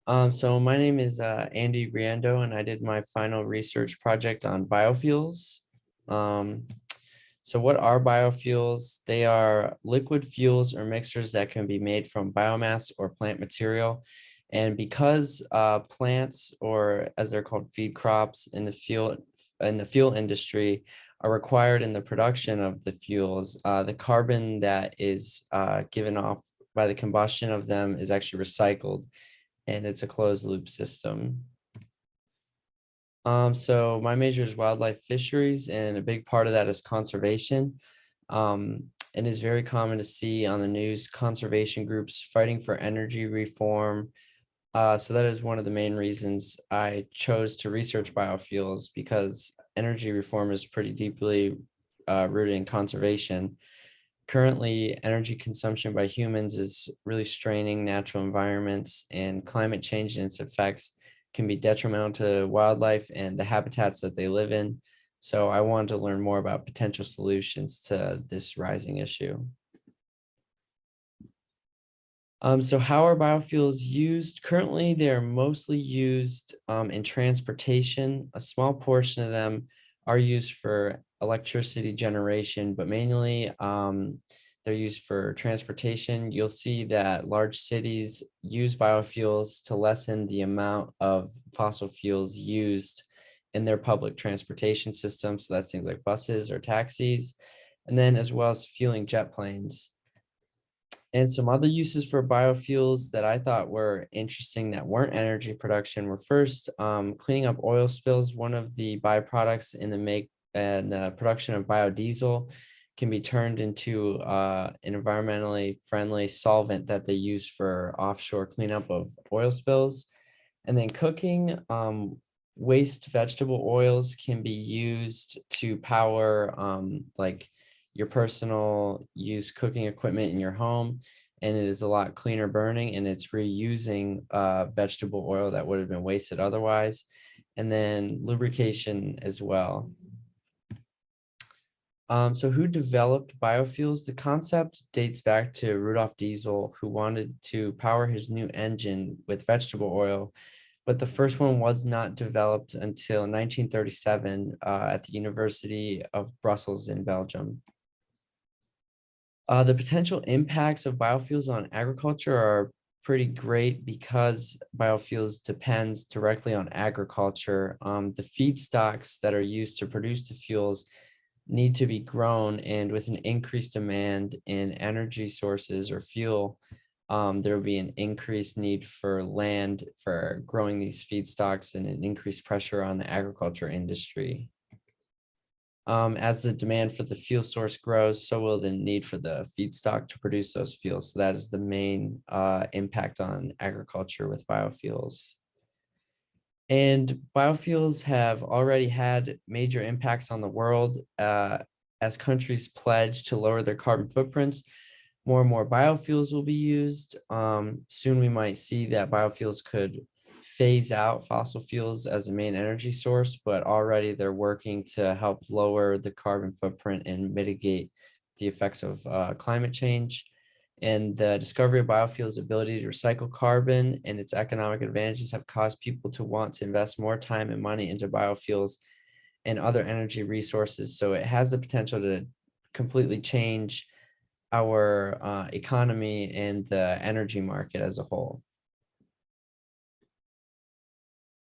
So my name is Andy Riendo, and I did my final research project on biofuels. Um, so what are biofuels? They are liquid fuels or mixtures that can be made from biomass or plant material. And because plants, or as they're called, feed crops in the fuel industry, are required in the production of the fuels, the carbon that is given off by the combustion of them is actually recycled, and it's a closed loop system. So my major is wildlife fisheries, and a big part of that is conservation. It is very common to see on the news conservation groups fighting for energy reform. So that is one of the main reasons I chose to research biofuels, because energy reform is pretty deeply rooted in conservation. Currently, energy consumption by humans is really straining natural environments, and climate change and its effects can be detrimental to wildlife and the habitats that they live in. So I wanted to learn more about potential solutions to this rising issue. So how are biofuels used? Currently, they're mostly used in transportation. A small portion of them are used for electricity generation, but mainly they're used for transportation. You'll see that large cities use biofuels to lessen the amount of fossil fuels used in their public transportation system. So that's things like buses or taxis, and then as well as fueling jet planes. And some other uses for biofuels that I thought were interesting that weren't energy production were, first, cleaning up oil spills. One of the byproducts in the make and the production of biodiesel can be turned into an environmentally friendly solvent that they use for offshore cleanup of oil spills. And then cooking, waste vegetable oils can be used to power like your personal use cooking equipment in your home, and it is a lot cleaner burning, and it's reusing vegetable oil that would have been wasted otherwise. And then lubrication as well. So who developed biofuels? The concept dates back to Rudolf Diesel, who wanted to power his new engine with vegetable oil, but the first one was not developed until 1937 at the University of Brussels in Belgium. The potential impacts of biofuels on agriculture are pretty great, because biofuels depends directly on agriculture. The feedstocks that are used to produce the fuels need to be grown, and with an increased demand in energy sources or fuel, there will be an increased need for land for growing these feedstocks, and an increased pressure on the agriculture industry. As the demand for the fuel source grows, so will the need for the feedstock to produce those fuels. So that is the main impact on agriculture with biofuels. And biofuels have already had major impacts on the world. As countries pledge to lower their carbon footprints, more and more biofuels will be used. Soon we might see that biofuels could phase out fossil fuels as a main energy source, but already they're working to help lower the carbon footprint and mitigate the effects of climate change. And the discovery of biofuels' ability to recycle carbon and its economic advantages have caused people to want to invest more time and money into biofuels and other energy resources. So it has the potential to completely change our economy and the energy market as a whole.